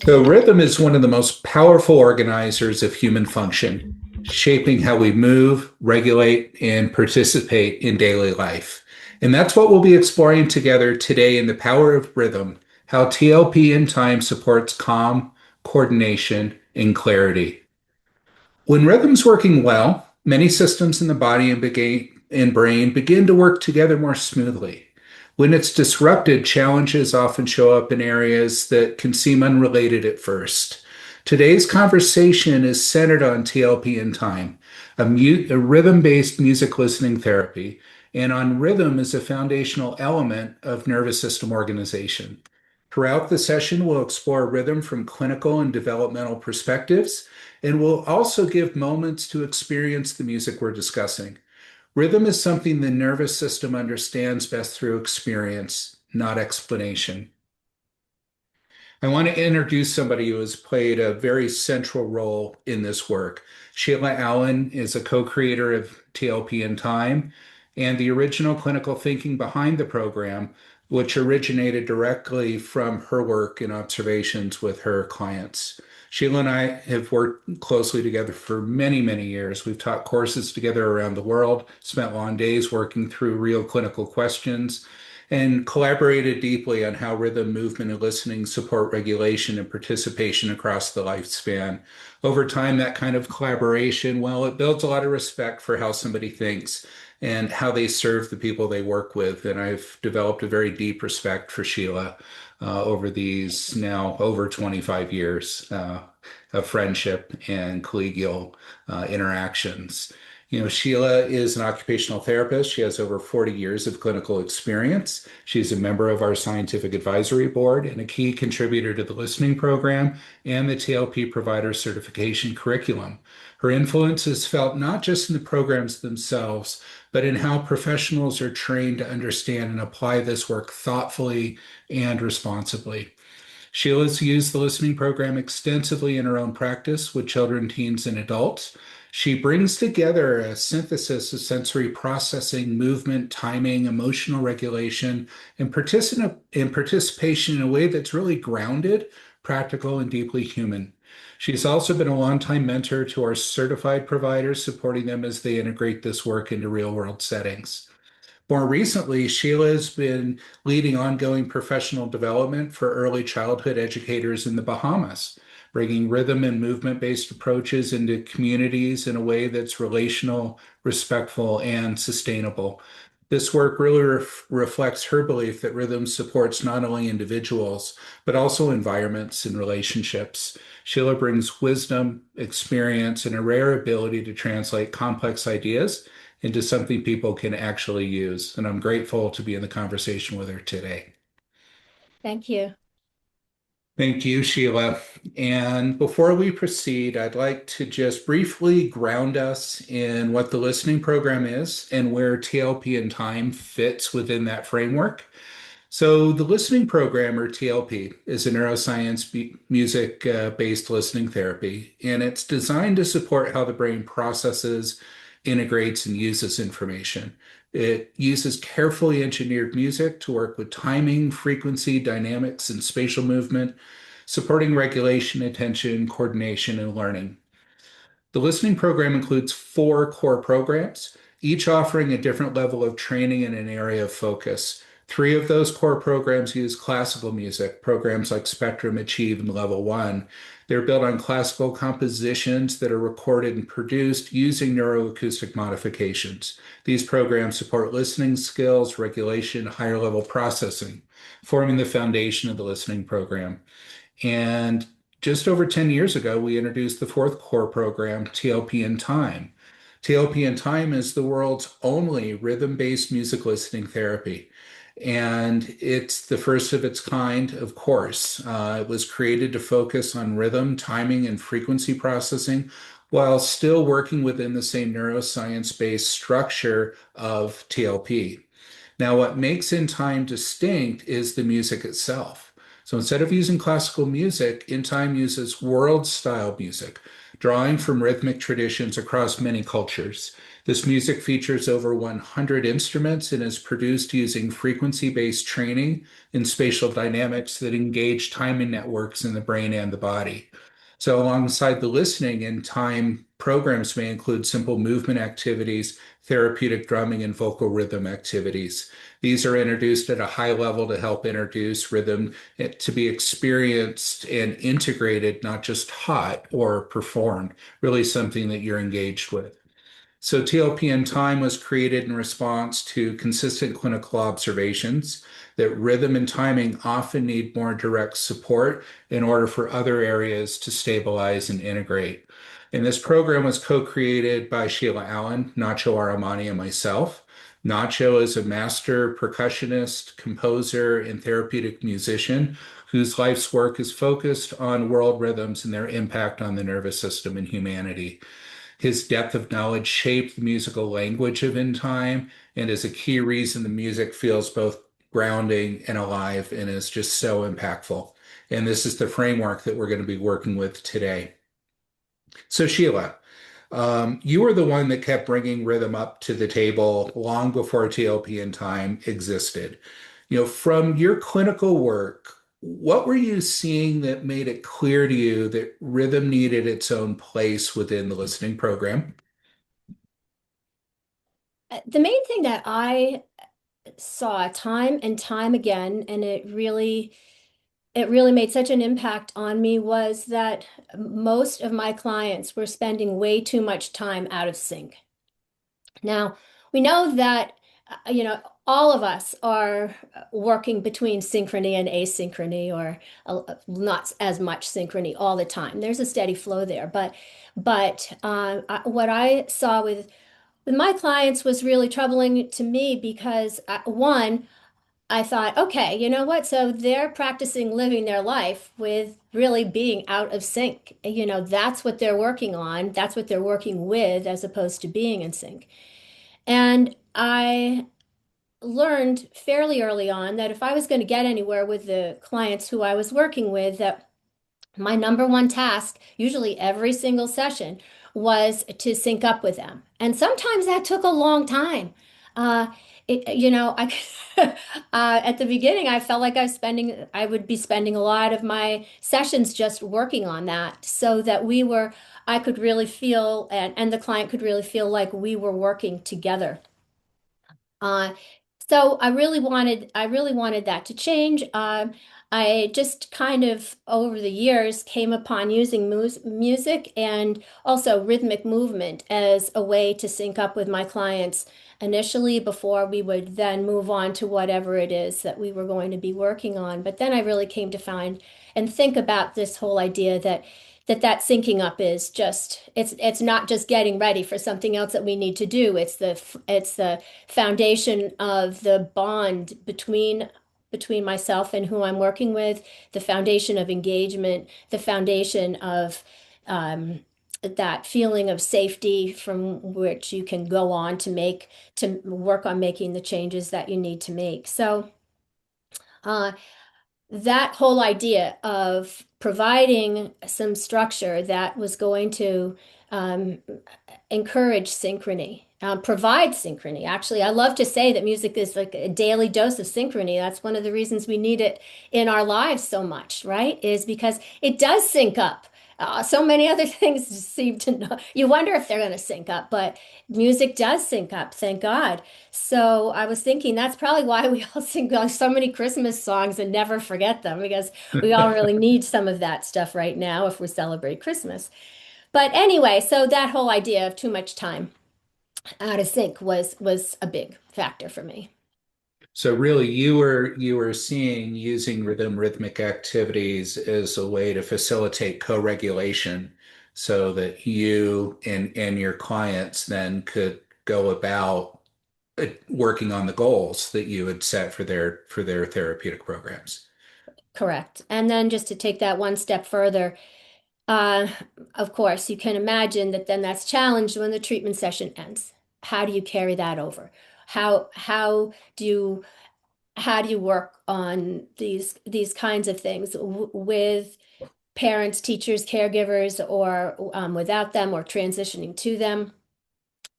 So, rhythm is one of the most powerful organizers of human function, shaping how we move, regulate, and participate in daily life. And that's what we'll be exploring together today in the power of rhythm, how TLP in time supports calm, coordination, and clarity. When rhythm's working well, many systems in the body and brain begin to work together more smoothly. When it's disrupted, challenges often show up in areas that can seem unrelated at first. Today's conversation is centered on TLP in time, a rhythm-based music listening therapy, and on rhythm as a foundational element of nervous system organization. Throughout the session, we'll explore rhythm from clinical and developmental perspectives, and we'll also give moments to experience the music we're discussing. Rhythm is something the nervous system understands best through experience, not explanation. I want to introduce somebody who has played a very central role in this work. Sheila Allen is a co-creator of TLP in Time and the original clinical thinking behind the program, which originated directly from her work and observations with her clients. Sheila and I have worked closely together for many, many years. We've taught courses together around the world, spent long days working through real clinical questions, and collaborated deeply on how rhythm, movement, and listening support regulation and participation across the lifespan. Over time, that kind of collaboration, well, it builds a lot of respect for how somebody thinks and how they serve the people they work with. And I've developed a very deep respect for Sheila over these now over 25 years of friendship and collegial interactions. Sheila is an occupational therapist. She has over 40 years of clinical experience. She's a member of our scientific advisory board and a key contributor to the listening program and the TLP provider certification curriculum. Her influence is felt not just in the programs themselves, but in how professionals are trained to understand and apply this work thoughtfully and responsibly. Sheila's used the listening program extensively in her own practice with children, teens, and adults. She brings together a synthesis of sensory processing, movement, timing, emotional regulation, and participation in a way that's really grounded, practical, and deeply human. She's also been a longtime mentor to our certified providers, supporting them as they integrate this work into real world settings. More recently, Sheila has been leading ongoing professional development for early childhood educators in the Bahamas, bringing rhythm and movement-based approaches into communities in a way that's relational, respectful, and sustainable. This work really reflects her belief that rhythm supports not only individuals, but also environments and relationships. Sheila brings wisdom, experience, and a rare ability to translate complex ideas into something people can actually use. And I'm grateful to be in the conversation with her today. Thank you. Thank you, Sheila. And before we proceed, I'd like to just briefly ground us in what the listening program is and where TLP in time fits within that framework. So, the listening program, or TLP, is a neuroscience music based listening therapy, and it's designed to support how the brain processes, integrates, and uses information. It uses carefully engineered music to work with timing, frequency, dynamics, and spatial movement, supporting regulation, attention, coordination, and learning. The listening program includes four core programs, each offering a different level of training in an area of focus. Three of those core programs use classical music, programs like Spectrum, Achieve, and Level 1. They're built on classical compositions that are recorded and produced using neuroacoustic modifications. These programs support listening skills, regulation, higher level processing, forming the foundation of the listening program. And just over 10 years ago, we introduced the fourth core program, TLP in Time. TLP in Time is the world's only rhythm-based music listening therapy. And it's the first of its kind, of course. It was created to focus on rhythm, timing, and frequency processing while still working within the same neuroscience-based structure of TLP. Now, what makes In Time distinct is the music itself. So instead of using classical music, In Time uses world style music, drawing from rhythmic traditions across many cultures. This music features over 100 instruments and is produced using frequency-based training in spatial dynamics that engage timing networks in the brain and the body. So alongside the listening and time programs may include simple movement activities, therapeutic drumming, and vocal rhythm activities. These are introduced at a high level to help introduce rhythm to be experienced and integrated, not just taught or performed, really something that you're engaged with. So TLP inTime was created in response to consistent clinical observations that rhythm and timing often need more direct support in order for other areas to stabilize and integrate. And this program was co-created by Sheila Allen, Nacho Aramani, and myself. Nacho is a master percussionist, composer, and therapeutic musician whose life's work is focused on world rhythms and their impact on the nervous system and humanity. His depth of knowledge shaped the musical language of inTime and is a key reason the music feels both grounding and alive and is just so impactful. And this is the framework that we're going to be working with today. So, Sheila, you were the one that kept bringing rhythm up to the table long before TLP inTime existed. From your clinical work, what were you seeing that made it clear to you that rhythm needed its own place within the listening program? The main thing that I saw time and time again, and it really made such an impact on me, was that most of my clients were spending way too much time out of sync. Now, we know that, all of us are working between synchrony and asynchrony, or not as much synchrony all the time. There's a steady flow there, but what I saw with my clients was really troubling to me because one, I thought, okay, you know what? So they're practicing living their life with really being out of sync. That's what they're working on. That's what they're working with as opposed to being in sync. And I learned fairly early on that if I was going to get anywhere with the clients who I was working with, that my number one task, usually every single session, was to sync up with them. And sometimes that took a long time. Uh, I at the beginning, I felt like I would be spending a lot of my sessions just working on that so that I could really feel, and the client could really feel like we were working together. Uh, so I really wanted that to change. I just kind of over the years came upon using music and also rhythmic movement as a way to sync up with my clients initially before we would then move on to whatever it is that we were going to be working on. But then I really came to find and think about this whole idea that syncing up is just it's not just getting ready for something else that we need to do. It's the foundation of the bond between myself and who I'm working with, the foundation of engagement, the foundation of that feeling of safety from which you can go on to work on making the changes that you need to make. So uh, that whole idea of providing some structure that was going to um, encourage synchrony, provide synchrony. Actually, I love to say that music is like a daily dose of synchrony. That's one of the reasons we need it in our lives so much, right? Is because it does sync up. So many other things seem to know. You wonder if they're going to sync up, but music does sync up, thank God. So I was thinking that's probably why we all sing so many Christmas songs and never forget them, because we all really need some of that stuff right now if we celebrate Christmas. But anyway, so that whole idea of too much time out of sync was a big factor for me. So really you were seeing using rhythmic activities as a way to facilitate co-regulation so that you and your clients then could go about working on the goals that you had set for their therapeutic programs. Correct. And then just to take that one step further, uh, of course, you can imagine that then that's challenged when the treatment session ends. How do you carry that over? Do you how do you work on these kinds of things with parents, teachers, caregivers, or without them, or transitioning to them?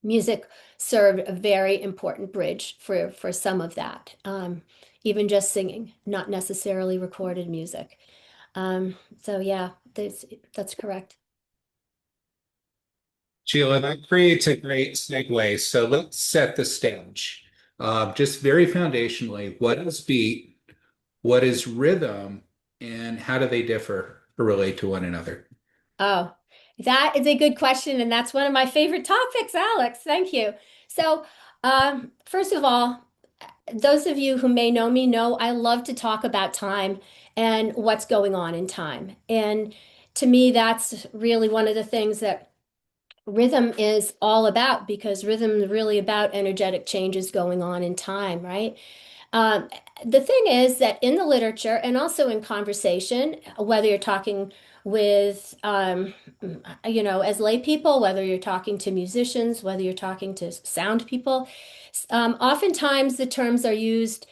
music served a very important bridge for some of that. Even just singing, not necessarily recorded music. So yeah, that's correct. Sheila, that creates a great segue. So let's set the stage. Just very foundationally, what is beat? What is rhythm? And how do they differ or relate to one another? Oh, that is a good question, and that's one of my favorite topics, Alex. Thank you. So, first of all, those of you who may know me know I love to talk about time and what's going on in time. And to me, that's really one of the things that rhythm is all about because rhythm is really about energetic changes going on in time, right? Um, the thing is that in the literature and also in conversation, whether you're talking with, as lay people, whether you're talking to musicians, whether you're talking to sound people, oftentimes the terms are used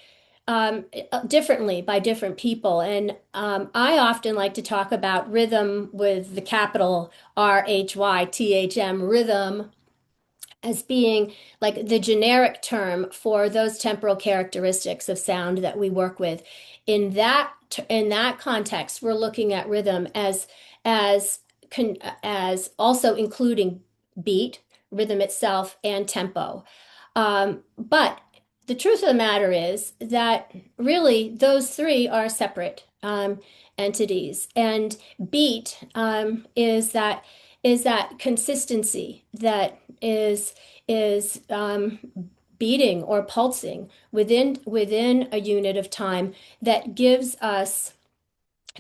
differently by different people. And I often like to talk about rhythm with the capital RHYTHM, rhythm, as being like the generic term for those temporal characteristics of sound that we work with. In that context, we're looking at rhythm as as also including beat, rhythm itself, and tempo. But the truth of the matter is that really those three are separate entities, and beat is that consistency that is beating or pulsing within a unit of time that gives us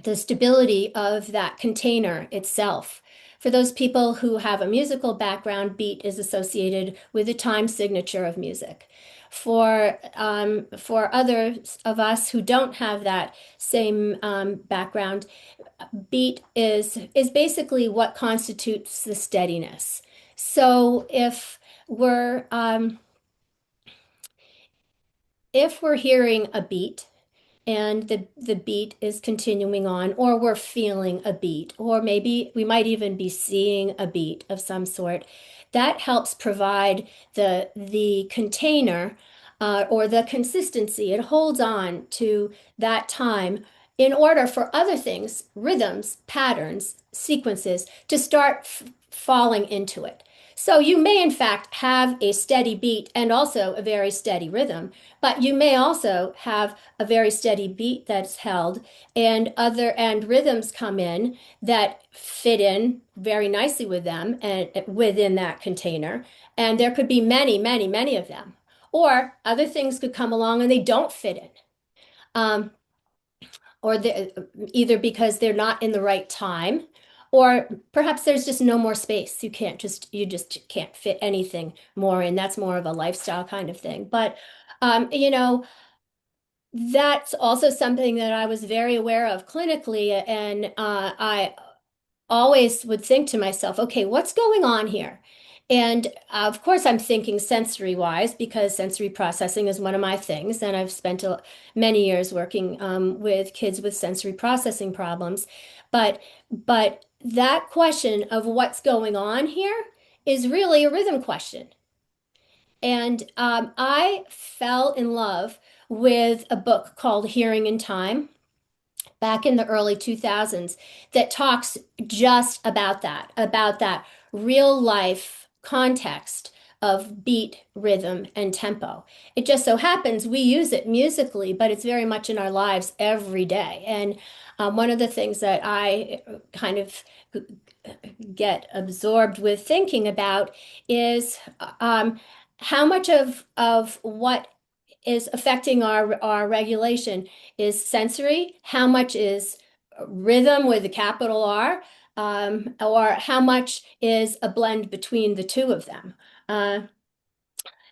the stability of that container itself. For those people who have a musical background, beat is associated with the time signature of music. For others of us who don't have that same background, beat is basically what constitutes the steadiness. So if we're hearing a beat and the beat is continuing on, or we're feeling a beat, or maybe we might even be seeing a beat of some sort, that helps provide the container or the consistency. It holds on to that time in order for other things, rhythms, patterns, sequences, to start falling into it. So you may in fact have a steady beat and also a very steady rhythm, but you may also have a very steady beat that's held and rhythms come in that fit in very nicely with them and within that container. And there could be many, many, many of them. Or other things could come along and they don't fit in. Um, or either because they're not in the right time, or perhaps there's just no more space. You just can't fit anything more in. That's more of a lifestyle kind of thing. But um, you know, that's also something that I was very aware of clinically, and I always would think to myself, okay, what's going on here? And of course, I'm thinking sensory wise because sensory processing is one of my things. And I've spent many years working with kids with sensory processing problems. But that question of what's going on here is really a rhythm question. And I fell in love with a book called Hearing in Time back in the early 2000s that talks just about that real life context of beat, rhythm, and tempo. It just so happens we use it musically, but it's very much in our lives every day. And one of the things that I kind of get absorbed with thinking about is how much of what is affecting our regulation is sensory, how much is rhythm with a capital R, or how much is a blend between the two of them. Uh,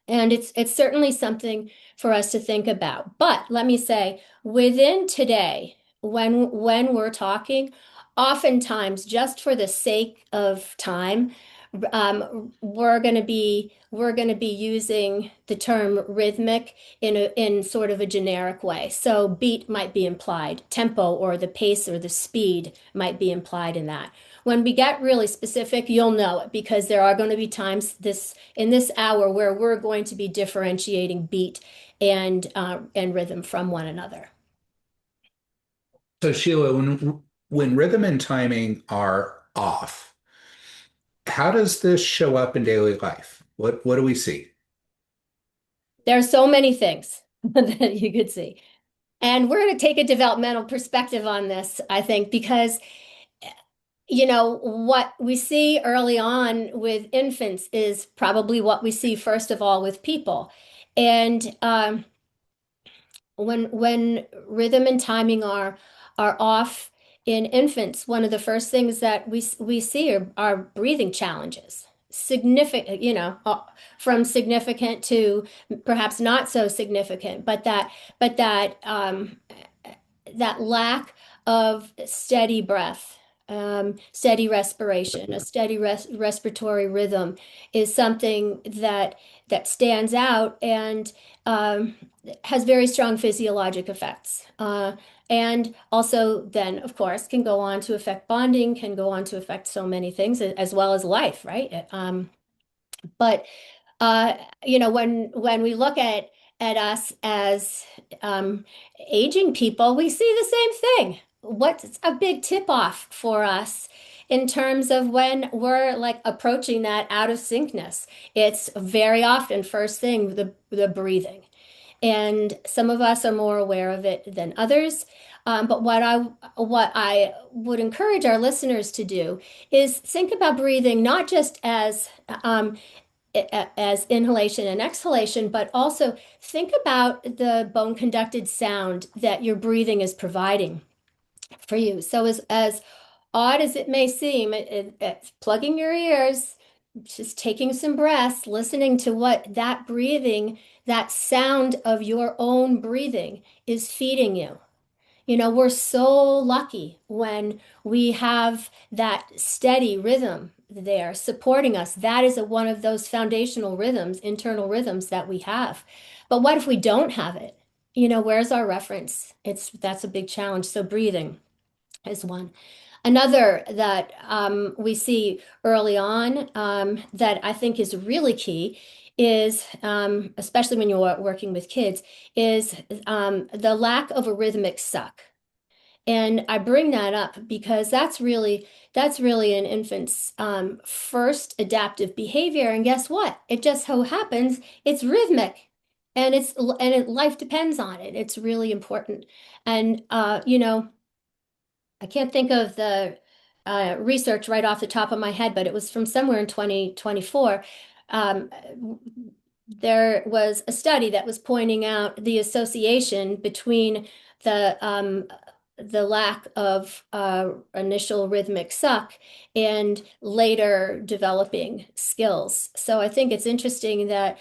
and it's certainly something for us to think about. But let me say, within today, when we're talking, oftentimes just for the sake of time, we're going to be using the term rhythmic in sort of a generic way. So beat might be implied, tempo or the pace or the speed might be implied in that. When we get really specific, you'll know it because there are going to be times this in this hour where we're going to be differentiating beat and rhythm from one another. So Sheila, when rhythm and timing are off, how does this show up in daily life? What do we see? There are so many things that you could see. And we're going to take a developmental perspective on this, I think, because what we see early on with infants is probably what we see first of all with people. And when rhythm and timing are off in infants, one of the first things that we see are breathing challenges. Significant, from significant to perhaps not so significant, but that lack of steady breath, steady respiration, a steady respiratory rhythm is something that stands out and has very strong physiologic effects. And also then, of course, can go on to affect bonding, can go on to affect so many things as well as life, right? But uh, when we look at us as um, aging people, we see the same thing. What's a big tip off for us in terms of when we're like approaching that out of syncness? It's very often first thing the breathing, and some of us are more aware of it than others. But what I would encourage our listeners to do is think about breathing not just as inhalation and exhalation, but also think about the bone conducted sound that your breathing is providing for you. So as odd as it may seem, it's plugging your ears, just taking some breaths, listening to what that breathing, that sound of your own breathing is feeding you. We're so lucky when we have that steady rhythm there supporting us. That is one of those foundational rhythms, internal rhythms that we have. But what if we don't have it? Where's our reference? That's a big challenge. So breathing is one. Another that we see early on that I think is really key is, especially when you're working with kids, is the lack of a rhythmic suck. And I bring that up because that's really an infant's first adaptive behavior. And guess what? It just so happens it's rhythmic, and life depends on it. It's really important. And I can't think of the research right off the top of my head, but it was from somewhere in 2024. Um, there was a study that was pointing out the association between the the lack of initial rhythmic suck and later developing skills. So I think it's interesting that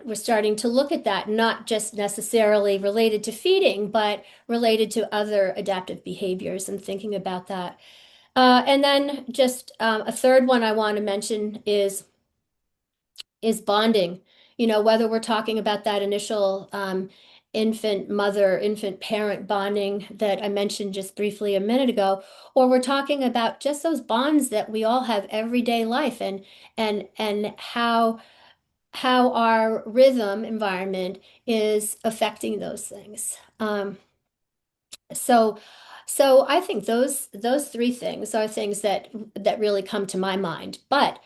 we're starting to look at that, not just necessarily related to feeding, but related to other adaptive behaviors and thinking about that. And then just a third one I want to mention is bonding. Whether we're talking about that initial infant mother, infant parent bonding that I mentioned just briefly a minute ago, or we're talking about just those bonds that we all have everyday life and how our rhythm environment is affecting those things. So so I think those three things are things that really come to my mind. But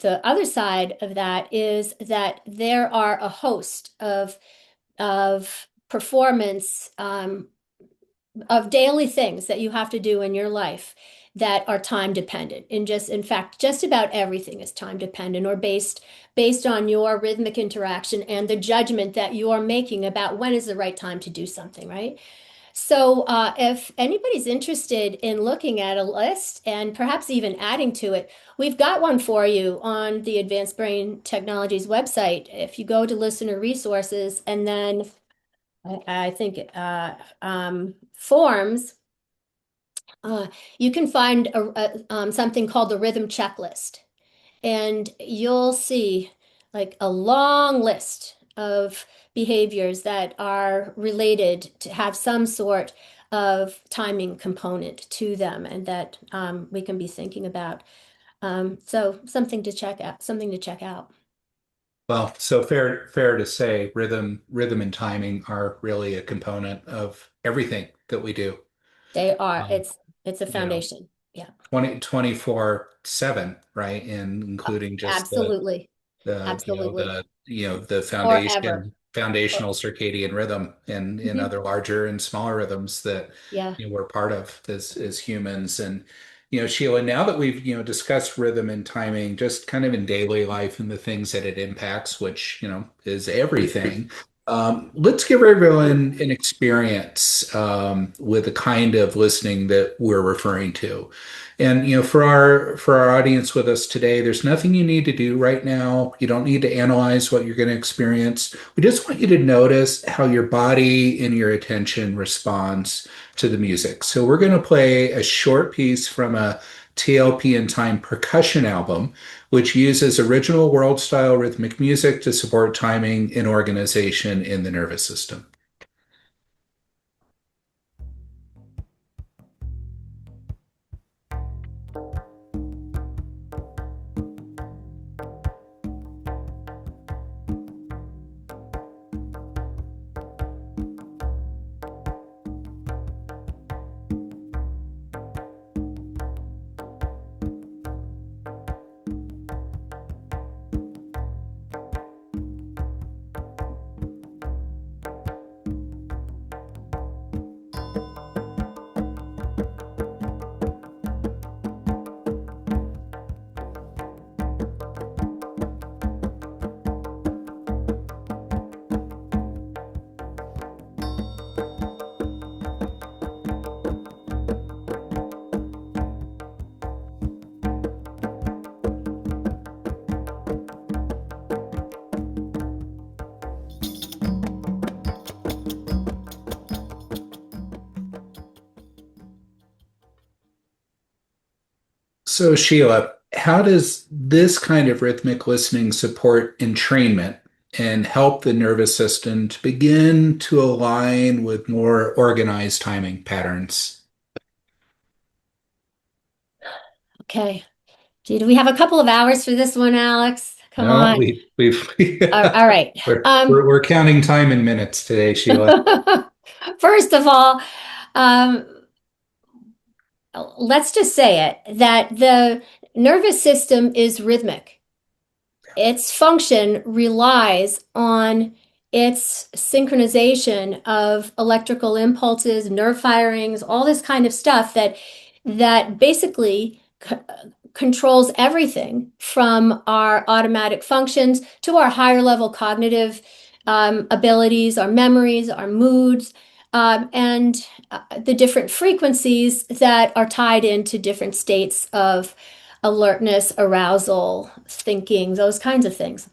the other side of that is that there are a host of performance of daily things that you have to do in your life that are time dependent. And just in fact, just about everything is time dependent or based on your rhythmic interaction and the judgment that you are making about when is the right time to do something, right? So, if anybody's interested in looking at a list and perhaps even adding to it, we've got one for you on the Advanced Brain Technologies website. If you go to listener resources and then I think forms, uh, you can find something called the rhythm checklist. and you'll see like a long list of behaviors that are related to have some sort of timing component to them and that we can be thinking about. So something to check out, something to check out. Well, so fair to say, rhythm and timing are really a component of everything that we do. They are, Um, it's a you know, foundation. Yeah, 24/7, right? And including just absolutely. the Absolutely. the Forever. For, foundational circadian rhythm and mhm. other larger and smaller rhythms that Yeah. we're part of as humans. And Sheila, now that we've discussed rhythm and timing just kind of in daily life and the things that it impacts, which is everything. Let's give everyone an experience with the kind of listening that we're referring to. And for our audience with us today, there's nothing you need to do right now. You don't need to analyze what you're going to experience. We just want you to notice how your body and your attention responds to the music. So we're going to play a short piece from a TLP inTime percussion album, which uses original world style rhythmic music to support timing and organization in the nervous system. So, Sheila, how does this kind of rhythmic listening support entrainment and help the nervous system to begin to align with more organized timing patterns? Okay. Gee, do we have a couple of hours for this one, Alex? Come No, on. All right. we're, Um, we're counting time in minutes today, Sheila. First of all, um, let's just say it that the nervous system is rhythmic. Its function relies on its synchronization of electrical impulses, nerve firings, all this kind of stuff that basically controls everything from our automatic functions to our higher level cognitive abilities, our memories, our moods, and the different frequencies that are tied into different states of alertness, arousal, thinking, those kinds of things.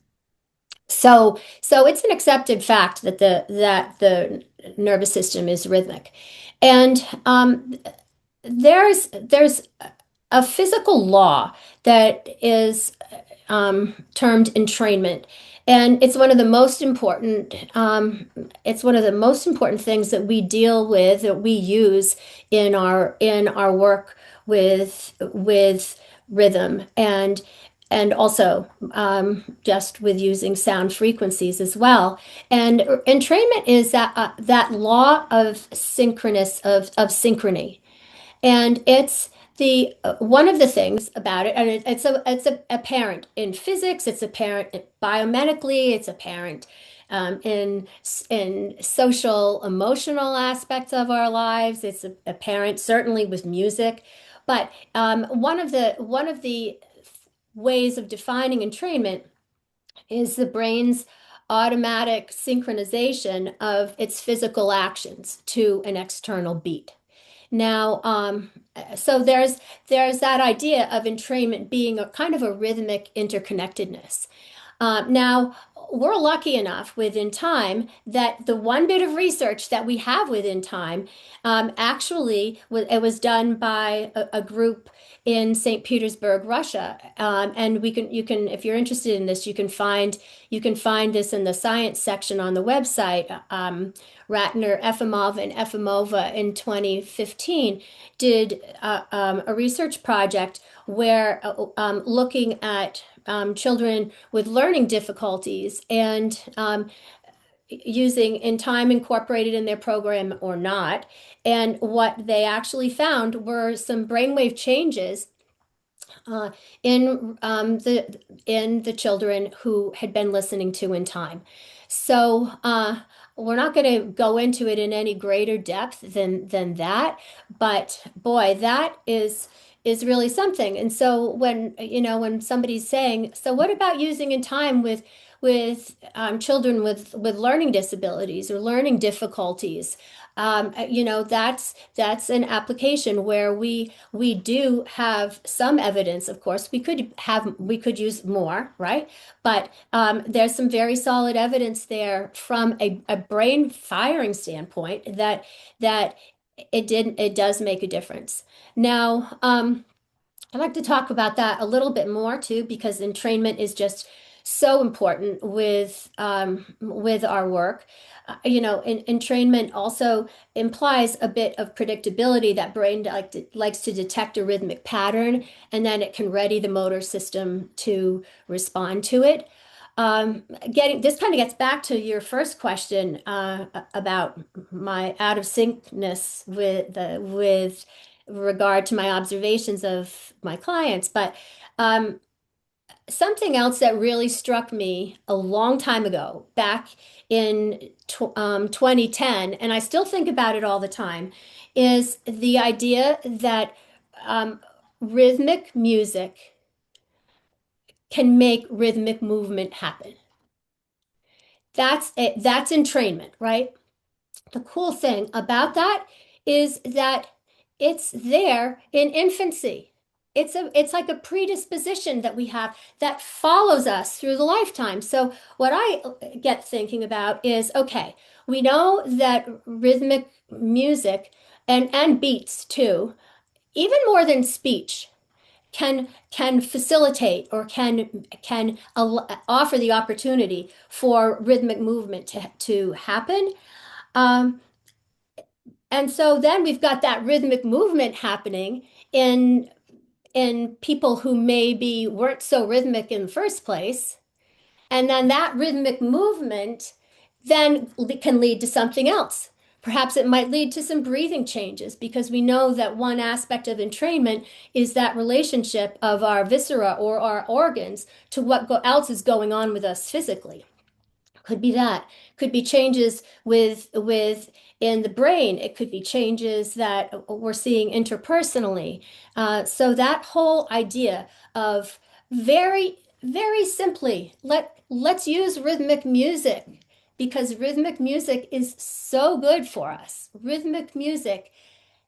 So it's an accepted fact that the nervous system is rhythmic, and there's a physical law that is termed entrainment, and it's one of the most important. It's one of the most important things that we deal with, that we use in our work with rhythm and also just with using sound frequencies as well. And entrainment is that law of of synchrony, and it's the one of the things about it, and it's apparent in physics, it's apparent biomedically, it's apparent in social emotional aspects of our lives. It's apparent certainly with music, but one of the ways of defining entrainment is the brain's automatic synchronization of its physical actions to an external beat. Now, so there's that idea of entrainment being a kind of a rhythmic interconnectedness. Now, we're lucky enough within time that the one bit of research that we have within time actually it was done by a group in St. Petersburg, Russia. And you can if you're interested in this, you can find this in the science section on the website. Ratner, Efimov, and Efimova in 2015 did a research project where looking at children with learning difficulties and using inTime incorporated in their program or not. And what they actually found were some brainwave changes uh, in the children who had been listening to inTime. So we're not going to go into it in any greater depth than that, but boy, that is really something. And so when somebody's saying, so what about using inTime with children with learning disabilities or learning difficulties? That's an application where we do have some evidence. Of course, we could use more, right? But there's some very solid evidence there from a brain firing standpoint that it does make a difference. Now, I'd like to talk about that a little bit more too, because entrainment is just so important with our work. Entrainment also implies a bit of predictability. That brain likes to detect a rhythmic pattern, and then it can ready the motor system to respond to it. Getting this kind of gets back to your first question about my out of syncness with regard to my observations of my clients. But something else that really struck me a long time ago, back in 2010, and I still think about it all the time, is the idea that um, rhythmic music can make rhythmic movement happen. That's it. That's entrainment, right? The cool thing about that is that it's there in infancy. It's like a predisposition that we have that follows us through the lifetime. So what I get thinking about is, okay, we know that rhythmic music and beats too, even more than speech, can facilitate or can offer the opportunity for rhythmic movement to happen. Um, and so then we've got that rhythmic movement happening in people who maybe weren't so rhythmic in the first place. And then that rhythmic movement then can lead to something else. Perhaps it might lead to some breathing changes because we know that one aspect of entrainment is that relationship of our viscera or our organs to what else is going on with us physically. Could be that. Could be changes with in the brain. It could be changes that we're seeing interpersonally. So that whole idea of very simply, let's use rhythmic music because rhythmic music is so good for us. Rhythmic music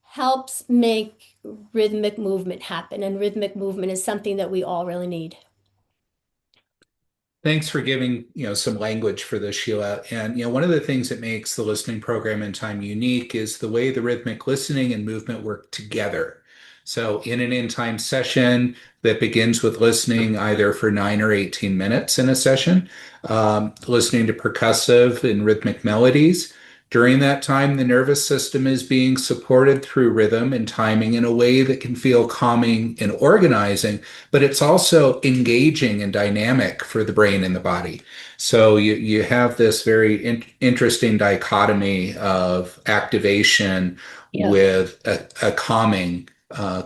helps make rhythmic movement happen, and rhythmic movement is something that we all really need. Thanks for giving, some language for this, Sheila. And, one of the things that makes the listening program inTime unique is the way the rhythmic listening and movement work together. So in an inTime session that begins with listening either for 9 or 18 minutes in a session, listening to percussive and rhythmic melodies. During that time, the nervous system is being supported through rhythm and timing in a way that can feel calming and organizing, but it's also engaging and dynamic for the brain and the body. So you have this very interesting dichotomy of activation Yeah. with a calming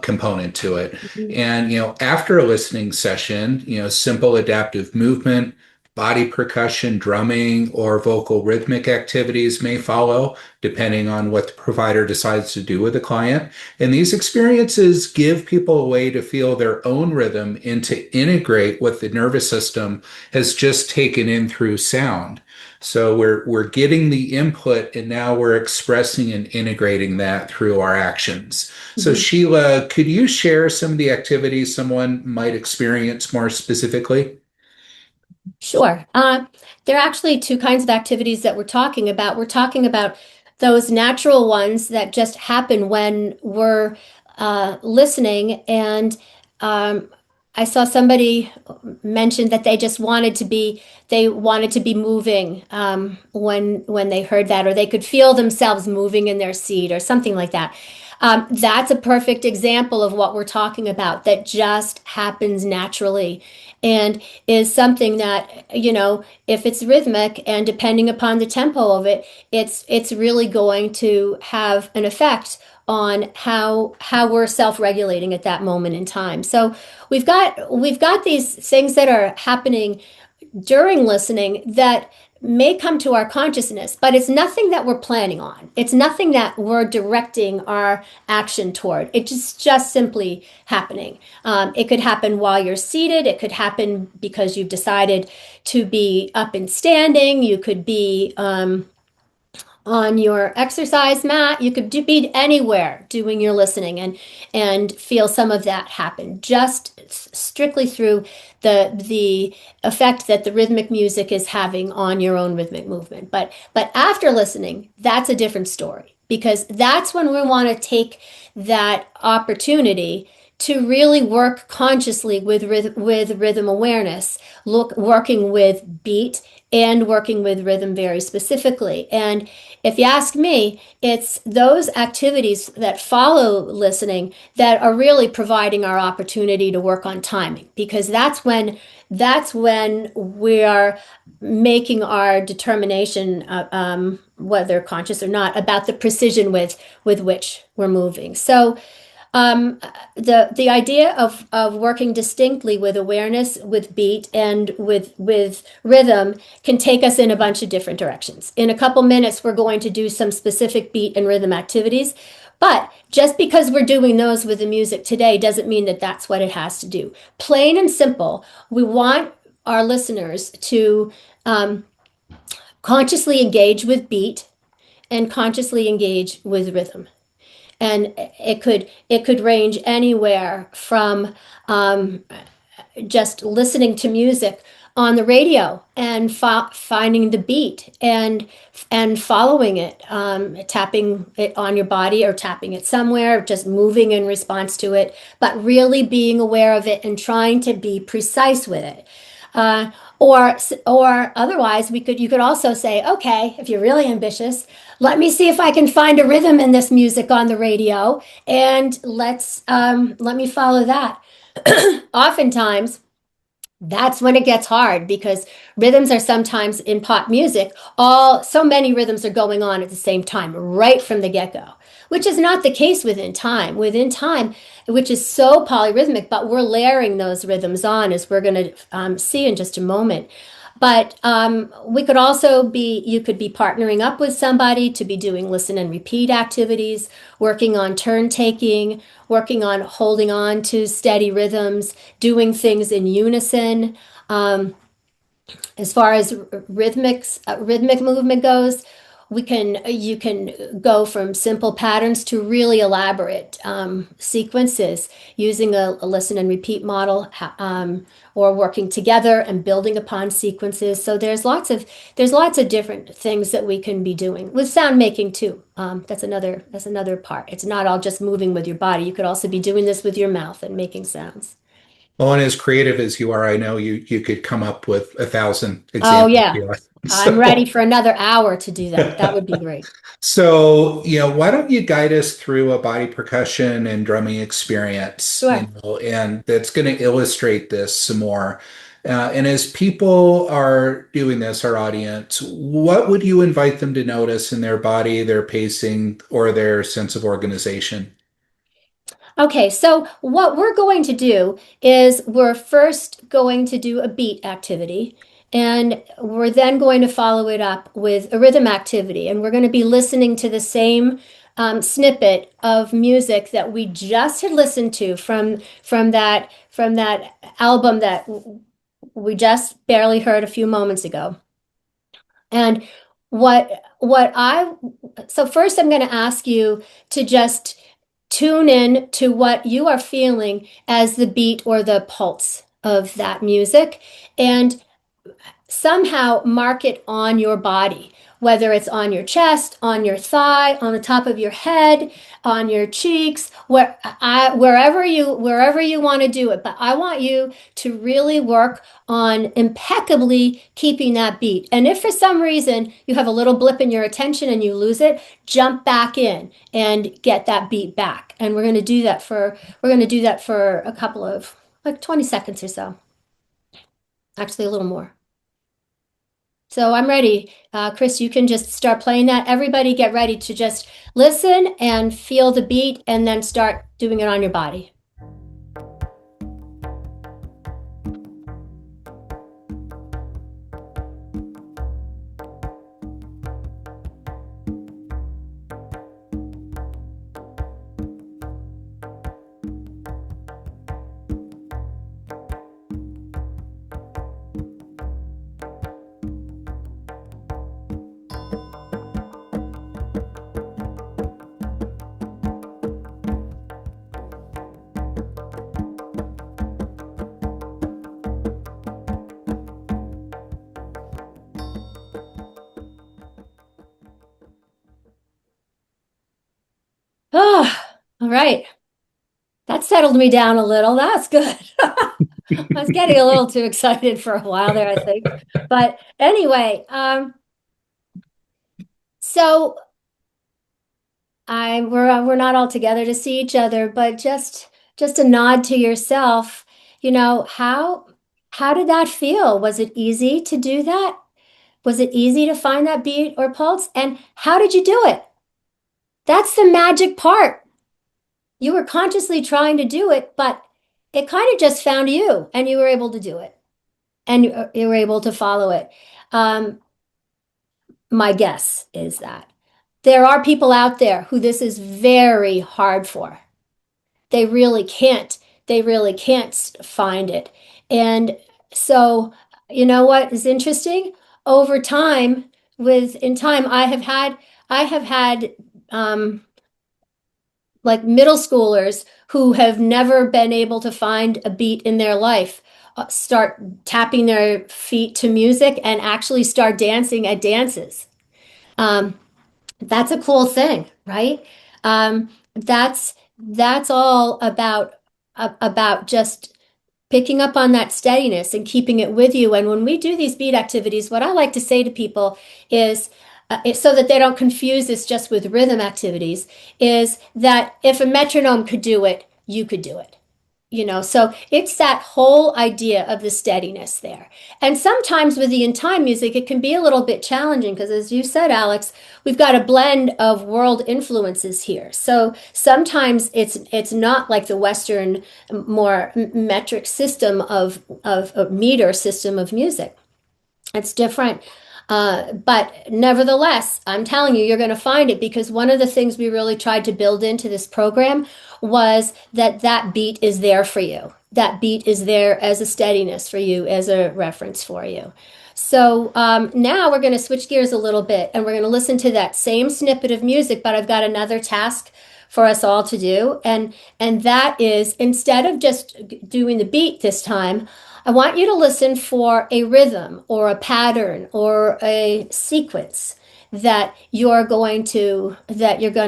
component to it. Mhm. And, after a listening session, simple adaptive movement, body percussion, drumming, or vocal rhythmic activities may follow, depending on what the provider decides to do with the client. And these experiences give people a way to feel their own rhythm and to integrate what the nervous system has just taken in through sound. So we're getting the input and now we're expressing and integrating that through our actions. So Mhm. Sheila, could you share some of the activities someone might experience more specifically? Sure. There are actually two kinds of activities that we're talking about. We're talking about those natural ones that just happen when we're listening. And um, I saw somebody mention that they wanted to be moving when they heard that, or they could feel themselves moving in their seat, or something like that. That's a perfect example of what we're talking about that just happens naturally. And is something that, if it's rhythmic and depending upon the tempo of it, it's really going to have an effect on how we're self-regulating at that moment in time. So we've got these things that are happening during listening that may come to our consciousness, but it's nothing that we're planning on. It's nothing that we're directing our action toward. It's just simply happening. It could happen while you're seated. It could happen because you've decided to be up and standing. You could be on your exercise mat. You could be anywhere doing your listening and feel some of that happen just strictly through the effect that the rhythmic music is having on your own rhythmic movement. But after listening, that's a different story, because that's when we want to take that opportunity to really work consciously with rhythm awareness, working with beat and working with rhythm very specifically. And if you ask me, it's those activities that follow listening that are really providing our opportunity to work on timing, because that's when we are making our determination, whether conscious or not, about the precision with which we're moving. So um, the idea of working distinctly with awareness, with beat, and with rhythm can take us in a bunch of different directions. In a couple minutes, we're going to do some specific beat and rhythm activities, but just because we're doing those with the music today doesn't mean that that's what it has to do. Plain and simple, we want our listeners to consciously engage with beat and consciously engage with rhythm. And it could range anywhere from just listening to music on the radio and finding the beat and following it, tapping it on your body or tapping it somewhere, just moving in response to it, but really being aware of it and trying to be precise with it. Uh, or otherwise, you could also say, okay, if you're really ambitious, let me see if I can find a rhythm in this music on the radio, and let me follow that. Oftentimes, that's when it gets hard, because rhythms are sometimes in pop music. So many rhythms are going on at the same time, right from the get-go, which is not the case within time. Within time, which is so polyrhythmic, but we're layering those rhythms on, as we're going to see in just a moment. But you could be partnering up with somebody to be doing listen and repeat activities, working on turn taking, working on holding on to steady rhythms, doing things in unison. Um, as far as rhythmic movement goes, you can go from simple patterns to really elaborate sequences using a listen and repeat model, or working together and building upon sequences. So there's lots of different things that we can be doing with sound making too. That's another part. It's not all just moving with your body. You could also be doing this with your mouth and making sounds. Well, and as creative as you are, I know you could come up with 1,000 Oh examples. yeah, Sheila. I'm ready So, for another hour to do that. That would be great. why don't you guide us through a body percussion and drumming experience, Sure. and that's going to illustrate this some more. And as people are doing this, our audience, what would you invite them to notice in their body, their pacing, or their sense of organization? Okay, so what we're going to do is we're first going to do a beat activity, and we're then going to follow it up with a rhythm activity. And we're going to be listening to the same snippet of music that we just had listened to from that album that we just barely heard a few moments ago. And what I so first I'm going to ask you to just tune in to what you are feeling as the beat or the pulse of that music, and somehow mark it on your body, whether it's on your chest, on your thigh, on the top of your head, on your cheeks, wherever you want to do it. But I want you to really work on impeccably keeping that beat. And if for some reason you have a little blip in your attention and you lose it, jump back in and get that beat back. And we're going to do that for a couple of like 20 seconds or so. Actually, a little more. So I'm ready. Chris, you can just start playing that. Everybody get ready to just listen and feel the beat and then start doing it on your body. Oh, all right. That settled me down a little. That's good. I was getting a little too excited for a while there, I think. But anyway, so we're not all together to see each other, but just a nod to yourself. You know, how did that feel? Was it easy to do that? Was it easy to find that beat or pulse? And how did you do it? That's the magic part. You were consciously trying to do it, but it kind of just found you and you were able to do it and you were able to follow it. Um, my guess is that there are people out there who this is very hard for. They really can't. They really can't find it. And so, you know what is interesting? Over time, in time, I have had like middle schoolers who have never been able to find a beat in their life start tapping their feet to music and actually start dancing at dances. Um, that's a cool thing, right? Um, that's all about just picking up on that steadiness and keeping it with you. And when we do these beat activities, what I like to say to people is, so that they don't confuse this just with rhythm activities, is that if a metronome could do it, you could do it. You know, so it's that whole idea of the steadiness there. And sometimes with the in time music, it can be a little bit challenging because, as you said, Alex, we've got a blend of world influences here. So sometimes it's not like the Western, more metric system of a meter system of music. It's different. But nevertheless, I'm telling you, you're going to find it because one of the things we really tried to build into this program was that beat is there for you. That beat is there as a steadiness for you, as a reference for you. So now we're going to switch gears a little bit and we're going to listen to that same snippet of music, but I've got another task for us all to do. And that is, instead of just doing the beat this time, I want you to listen for a rhythm or a pattern or a sequence that you're going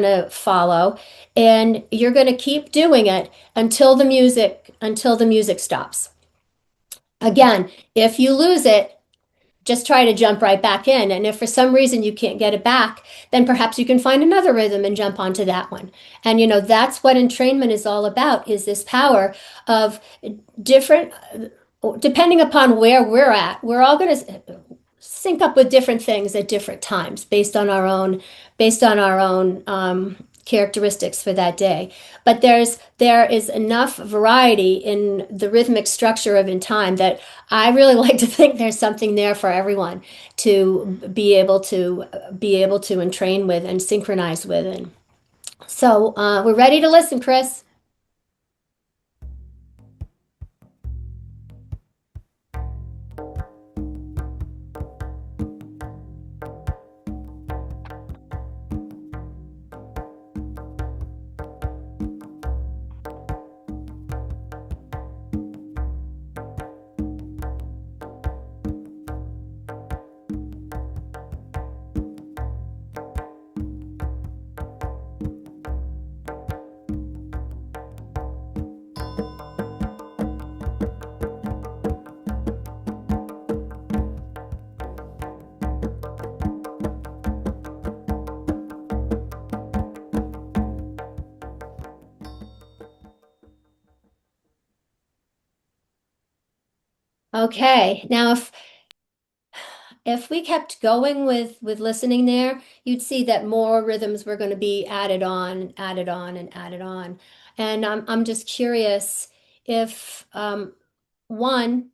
to follow, and you're going to keep doing it until the music stops. Again, if you lose it, just try to jump right back in. And if for some reason you can't get it back, then perhaps you can find another rhythm and jump onto that one. And you know, that's what entrainment is all about, is this power of different, depending upon where we're at, we're all going to sync up with different things at different times based on our own characteristics for that day. But there is enough variety in the rhythmic structure of in time that I really like to think there's something there for everyone to be able to entrain with and synchronize with. And so we're ready to listen, Chris. Okay. Now, if we kept going with listening there, you'd see that more rhythms were going to be added on, and added on, and added on. And I'm just curious if one,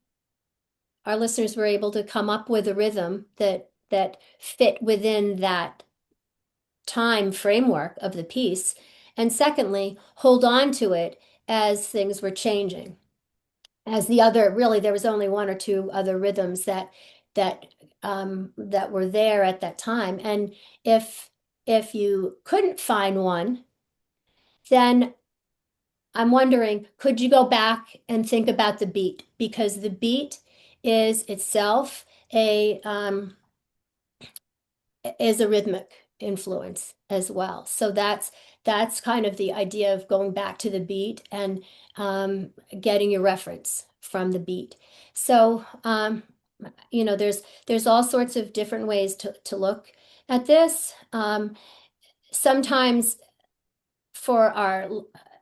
our listeners were able to come up with a rhythm that fit within that time framework of the piece, and secondly, hold on to it as things were changing. As the other, really, there was only one or two other rhythms that that were there at that time. And if if you couldn't find one, then I'm wondering, could you go back and think about the beat? Because the beat is itself a rhythmic influence as well. So that's kind of the idea of going back to the beat and getting your reference from the beat. So there's all sorts of different ways to look at this. Sometimes for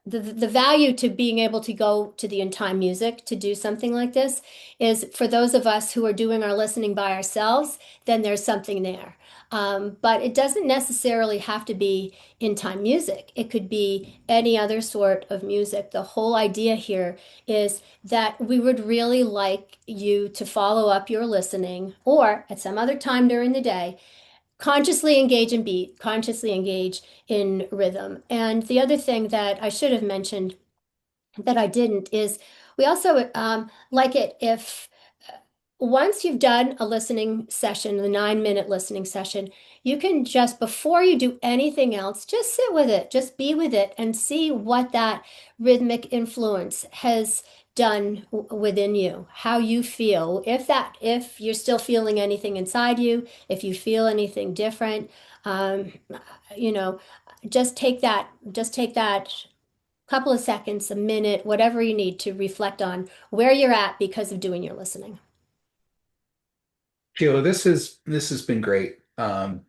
the value to being able to go to the in time music to do something like this is for those of us who are doing our listening by ourselves, then there's something there. But it doesn't necessarily have to be in time music. It could be any other sort of music. The whole idea here is that we would really like you to follow up your listening or at some other time during the day consciously engage in beat, consciously engage in rhythm. And the other thing that I should have mentioned that I didn't is we also like it if once you've done a listening session, the 9-minute listening session, you can just, before you do anything else, just sit with it, just be with it and see what that rhythmic influence has done within you, how you feel. If you're still feeling anything inside you, if you feel anything different, um, you know, just take that couple of seconds, a minute, whatever you need to reflect on where you're at because of doing your listening. Sheila, this has been great. I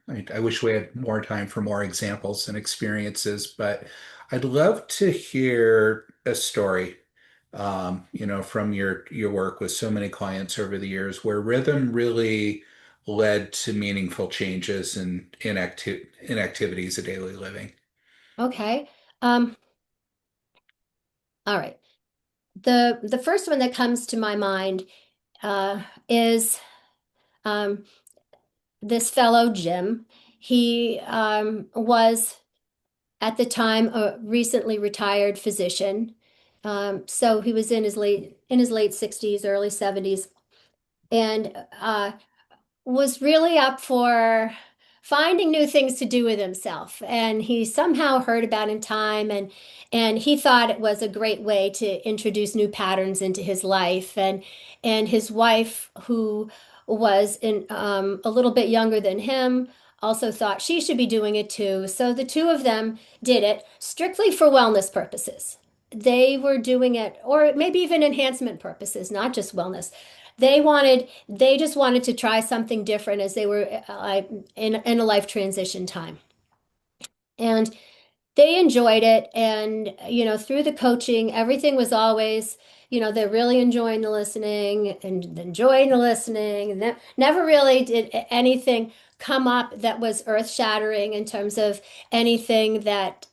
wish we had more time for more examples and experiences, but I'd love to hear a story, from your work with so many clients over the years, where rhythm really led to meaningful changes in activities of daily living. Okay. Um, all right. The first one that comes to my mind is um, this fellow Jim. He was at the time a recently retired physician. So he was in his late 60s, early 70s, and was really up for finding new things to do with himself. And he somehow heard about in time and he thought it was a great way to introduce new patterns into his life. And his wife, who was a little bit younger than him, also thought she should be doing it too. So the two of them did it strictly for wellness purposes. They were doing it, or maybe even enhancement purposes, not just wellness. They just wanted to try something different as they were in a life transition time. And they enjoyed it. And, through the coaching, everything was always, they're really enjoying the listening and enjoying the listening. And never really did anything come up that was earth-shattering in terms of anything that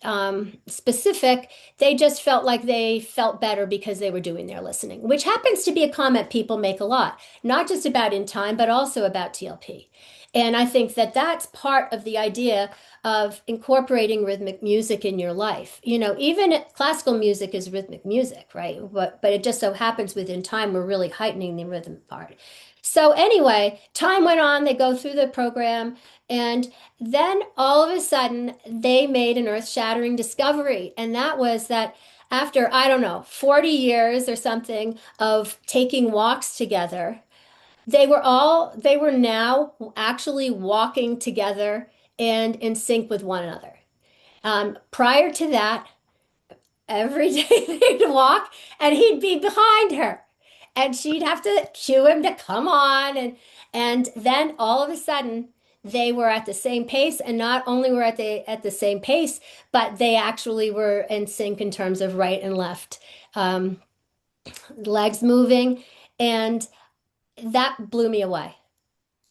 specific. They just felt like they felt better because they were doing their listening, which happens to be a comment people make a lot, not just about in time, but also about TLP. And I think that that's part of the idea of incorporating rhythmic music in your life. Even classical music is rhythmic music, right? But it just so happens within time we're really heightening the rhythm part. So anyway, time went on, they go through the program, and then all of a sudden they made an earth-shattering discovery, and that was that after, I don't know, 40 years or something of taking walks together, they were now actually walking together and in sync with one another. Prior to that, every day they'd walk and he'd be behind her and she'd have to cue him to come on. And then all of a sudden they were at the same pace, and not only were at the same pace, but they actually were in sync in terms of right and left, legs moving. And that blew me away.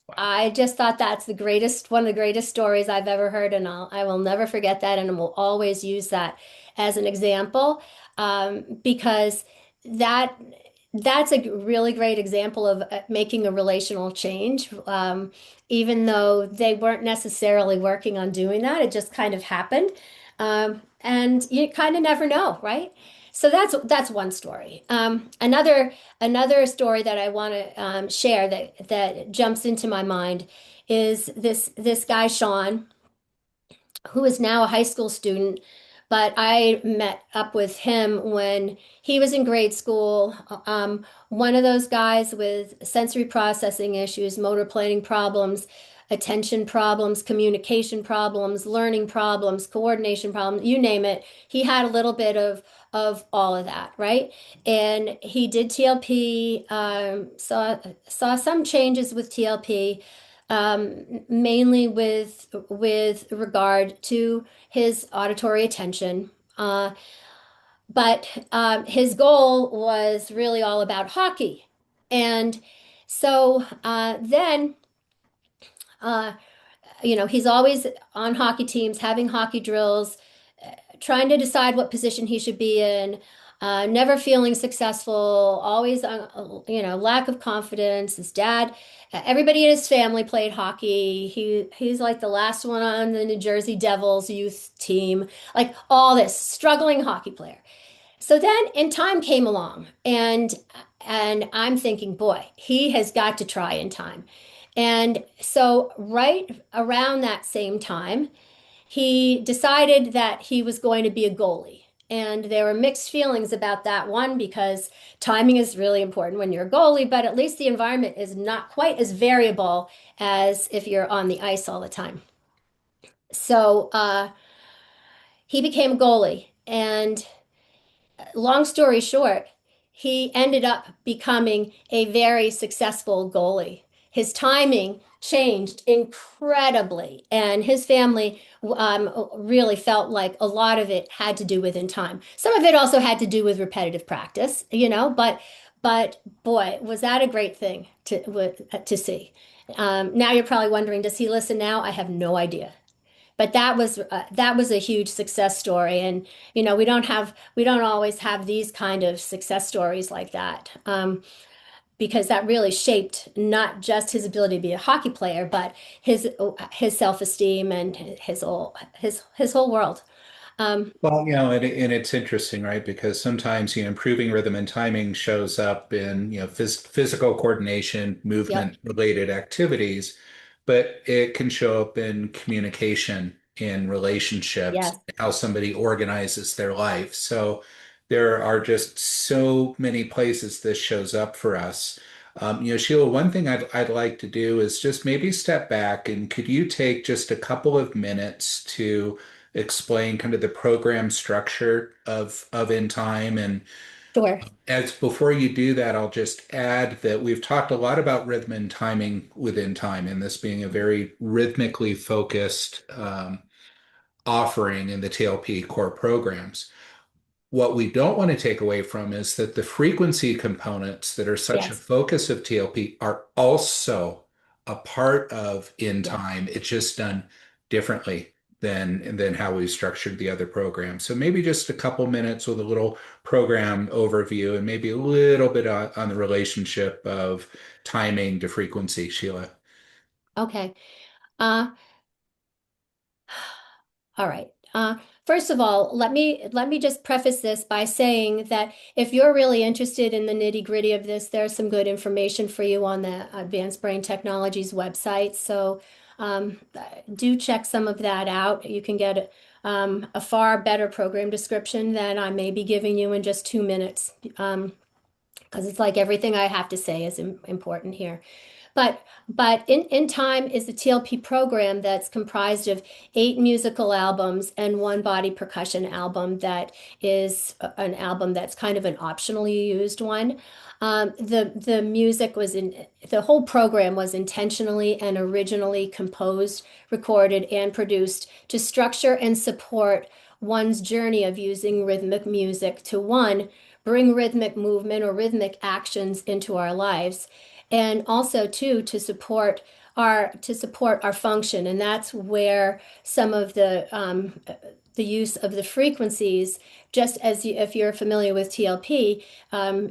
Wow. I just thought that's the greatest, one of the greatest stories I've ever heard, and I will never forget that, and will always use that as an example, because that that's a really great example of making a relational change. Even though they weren't necessarily working on doing that, it just kind of happened, and you kind of never know, right? So that's one story. Another story that I want to share that jumps into my mind is this guy Sean, who is now a high school student, but I met up with him when he was in grade school. One of those guys with sensory processing issues, motor planning problems, attention problems, communication problems, learning problems, coordination problems, you name it. He had a little bit of all of that, right? And he did TLP, saw some changes with TLP, mainly with regard to his auditory attention. But his goal was really all about hockey. And so then, uh, he's always on hockey teams, having hockey drills, trying to decide what position he should be in, never feeling successful, always, lack of confidence. His dad, everybody in his family played hockey. He's like the last one on the New Jersey Devils youth team, like all this struggling hockey player. So then in time came along, and I'm thinking, boy, he has got to try in time. And so right around that same time, he decided that he was going to be a goalie. And there were mixed feelings about that one because timing is really important when you're a goalie, but at least the environment is not quite as variable as if you're on the ice all the time. So he became a goalie. And long story short, he ended up becoming a very successful goalie. His timing changed incredibly, and his family really felt like a lot of it had to do with in time. Some of it also had to do with repetitive practice, but boy, was that a great thing to see. Now you're probably wondering, does he listen now? I have no idea. But that was a huge success story, and we don't always have these kind of success stories like that, because that really shaped not just his ability to be a hockey player, but his self-esteem and his whole world. Well, and it's interesting, right? Because sometimes, improving rhythm and timing shows up in, physical coordination, Yep. movement related activities, but it can show up in communication, in relationships, Yes. how somebody organizes their life. So there are just so many places this shows up for us. Sheila, one thing I'd like to do is just maybe step back, and could you take just a couple of minutes to explain kind of the program structure of inTime? And Sure. as before you do that, I'll just add that we've talked a lot about rhythm and timing with inTime, and this being a very rhythmically focused offering in the TLP core programs. What we don't want to take away from is that the frequency components that are such a Yes. focus of TLP are also a part of Yes. inTime. It's just done differently than how we structured the other programs. So maybe just a couple minutes with a little program overview and maybe a little bit on the relationship of timing to frequency, Sheila. Okay. Uh, All right. First of all, let me just preface this by saying that if you're really interested in the nitty-gritty of this, there's some good information for you on the Advanced Brain Technologies website. So do check some of that out. You can get a far better program description than I may be giving you in just 2 minutes, because it's like everything I have to say is important here. But inTime is a TLP program that's comprised of 8 musical albums and one body percussion album that is an album that's kind of an optionally used one. The music was in the whole program was intentionally and originally composed, recorded, and produced to structure and support one's journey of using rhythmic music to, one, bring rhythmic movement or rhythmic actions into our lives, and also too to support our function, and that's where some of the use of the frequencies, just as if you're familiar with TLP,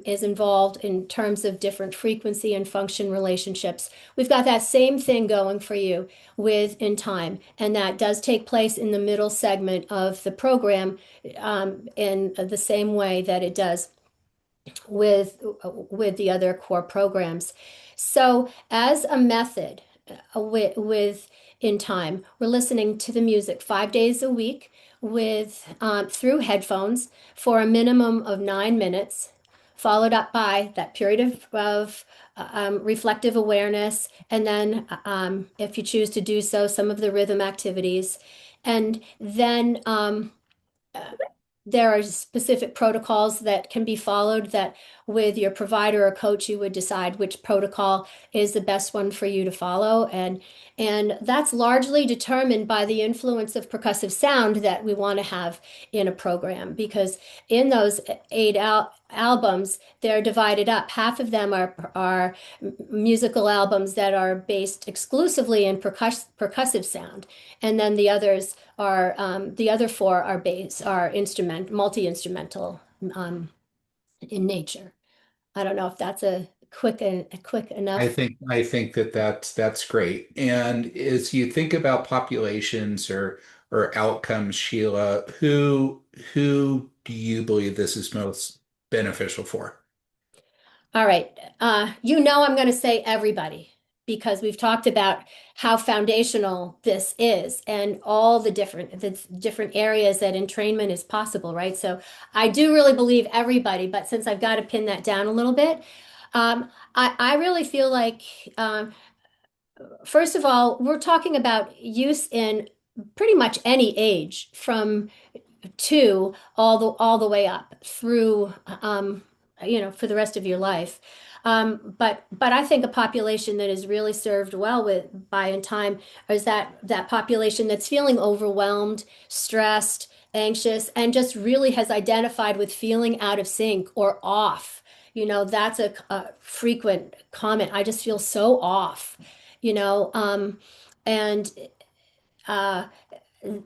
is involved in terms of different frequency and function relationships. We've got that same thing going for you with In Time, and that does take place in the middle segment of the program, in the same way that it does with the other core programs. So as a method, with In Time, we're listening to the music 5 days a week with through headphones for a minimum of 9 minutes, followed up by that period of reflective awareness, and then if you choose to do so, some of the rhythm activities, and then there are specific protocols that can be followed, that with your provider or coach you would decide which protocol is the best one for you to follow, and that's largely determined by the influence of percussive sound that we want to have in a program, because in those eight albums they're divided up. Half of them are musical albums that are based exclusively in percussive sound, and then the other four are multi-instrumental in nature. I don't know if that's a quick enough. I think that that's great. And as you think about populations or outcomes, Sheila, who do you believe this is most beneficial for? All right. I'm going to say everybody, because we've talked about how foundational this is and all the different areas that entrainment is possible, right? So I do really believe everybody, but since I've got to pin that down a little bit, I really feel like, first of all, we're talking about use in pretty much any age, from two all the way up through, for the rest of your life. But I think a population that is really served well with by In Time is that population that's feeling overwhelmed, stressed, anxious, and just really has identified with feeling out of sync or off. That's a frequent comment. I just feel so off, and uh,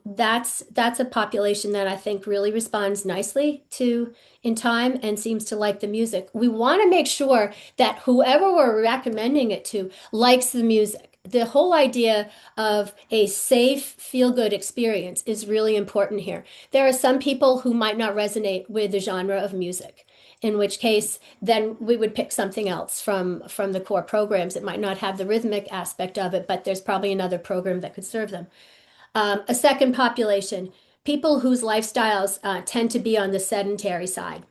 that's a population that I think really responds nicely to In Time and seems to like the music. We want to make sure that whoever we're recommending it to likes the music. The whole idea of a safe, feel-good experience is really important here. There are some people who might not resonate with the genre of music, in which case then we would pick something else from the core programs. It might not have the rhythmic aspect of it, but there's probably another program that could serve them. A second population, people whose lifestyles tend to be on the sedentary side.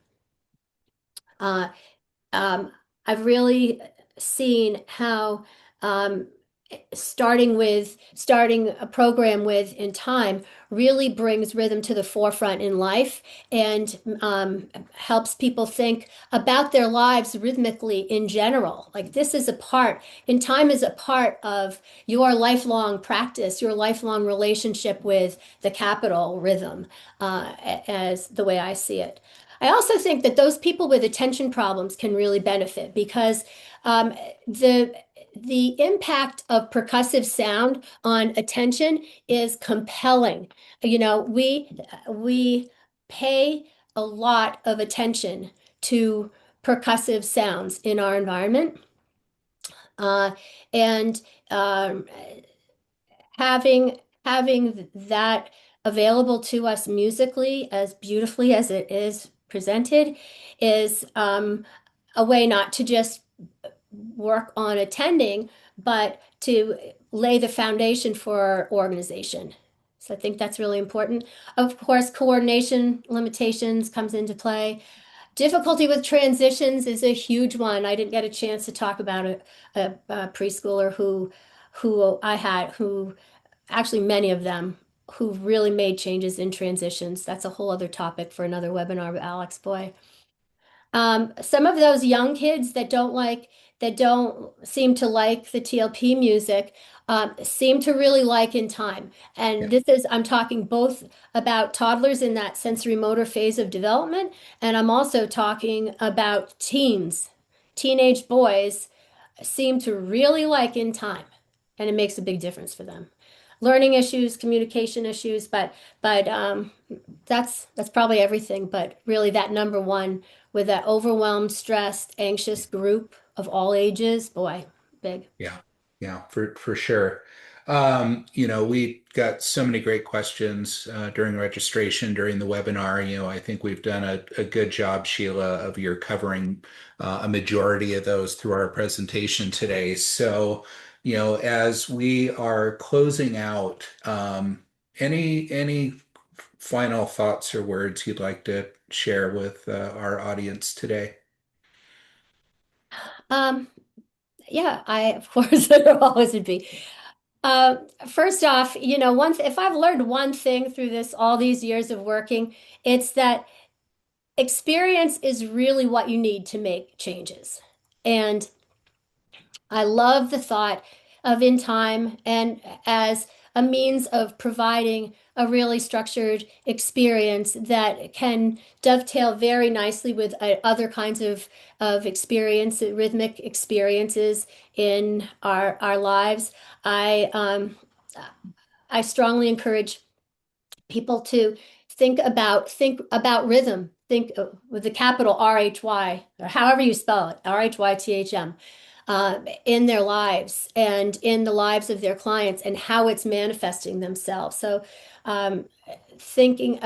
Uh, um, I've really seen how starting a program with In Time really brings rhythm to the forefront in life, and helps people think about their lives rhythmically in general. Like, this is a part, In Time is a part of your lifelong practice, your lifelong relationship with the capital rhythm, as the way I see it. I also think that those people with attention problems can really benefit, because um, the the impact of percussive sound on attention is compelling. We pay a lot of attention to percussive sounds in our environment, uh, and um, having that available to us musically, as beautifully as it is presented, is a way not to just work on attending, but to lay the foundation for our organization. So I think that's really important. Of course, coordination limitations comes into play. Difficulty with transitions is a huge one. I didn't get a chance to talk about a preschooler who I had, who actually many of them who really made changes in transitions. That's a whole other topic for another webinar with Alex Boy. Some of those young kids that don't seem to like the TLP music, seem to really like In Time. Yeah. And I'm talking both about toddlers in that sensory motor phase of development, and I'm also talking about teens, teenage boys, seem to really like inTime, and it makes a big difference for them. Learning issues, communication issues, but that's probably everything. But really, that number one with that overwhelmed, stressed, anxious group of all ages, boy, big. Yeah, yeah, for sure. We got so many great questions during registration, during the webinar. I think we've done a good job, Sheila, of your covering a majority of those through our presentation today. So, as we are closing out, any final thoughts or words you'd like to share with our audience today? Um, yeah, I of course there always would be. Uh, First off, if I've learned one thing through this, all these years of working, it's that experience is really what you need to make changes. And I love the thought of inTime and as a means of providing a really structured experience that can dovetail very nicely with other kinds of experience, rhythmic experiences in our lives. I strongly encourage people to think about rhythm, think with the capital RHY, or however you spell it, RHYTHM, in their lives and in the lives of their clients and how it's manifesting themselves. So um, thinking,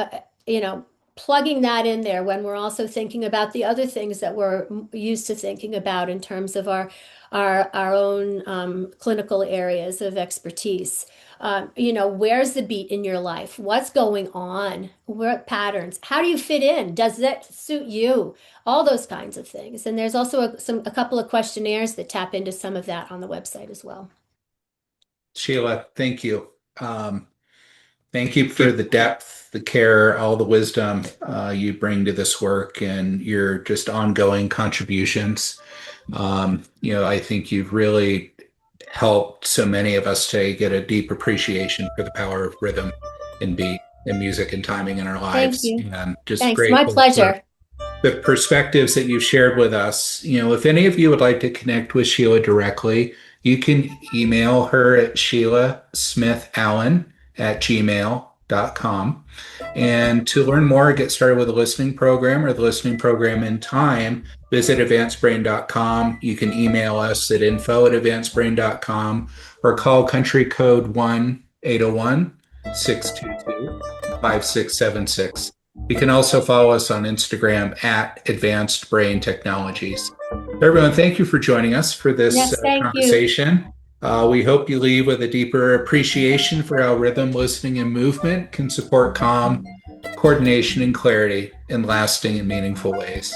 plugging that in there when we're also thinking about the other things that we're used to thinking about in terms of our own clinical areas of expertise. Where's the beat in your life? What's going on? What patterns? How do you fit in? Does that suit you? All those kinds of things. And there's also a couple of questionnaires that tap into some of that on the website as well. Sheila, thank you. Thank you for the depth, the care, all the wisdom you bring to this work and your just ongoing contributions. I think you've really helped so many of us to get a deep appreciation for the power of rhythm and beat and music and timing in our Thank lives. you. And just Thanks. My grateful for pleasure. the perspectives that you've shared with us. If any of you would like to connect with Sheila directly, you can email her at sheilasmithallen@gmail.com. And to learn more, get started with the listening program or the listening program inTime, visit advancedbrain.com. You can email us at info@advancedbrain.com or call country code 1-801-622-5676. You can also follow us on Instagram at Advanced Brain Technologies. Everyone, thank you for joining us for this Yes, thank you. conversation. We hope you leave with a deeper appreciation for how rhythm, listening, and movement can support calm, coordination, and clarity in lasting and meaningful ways.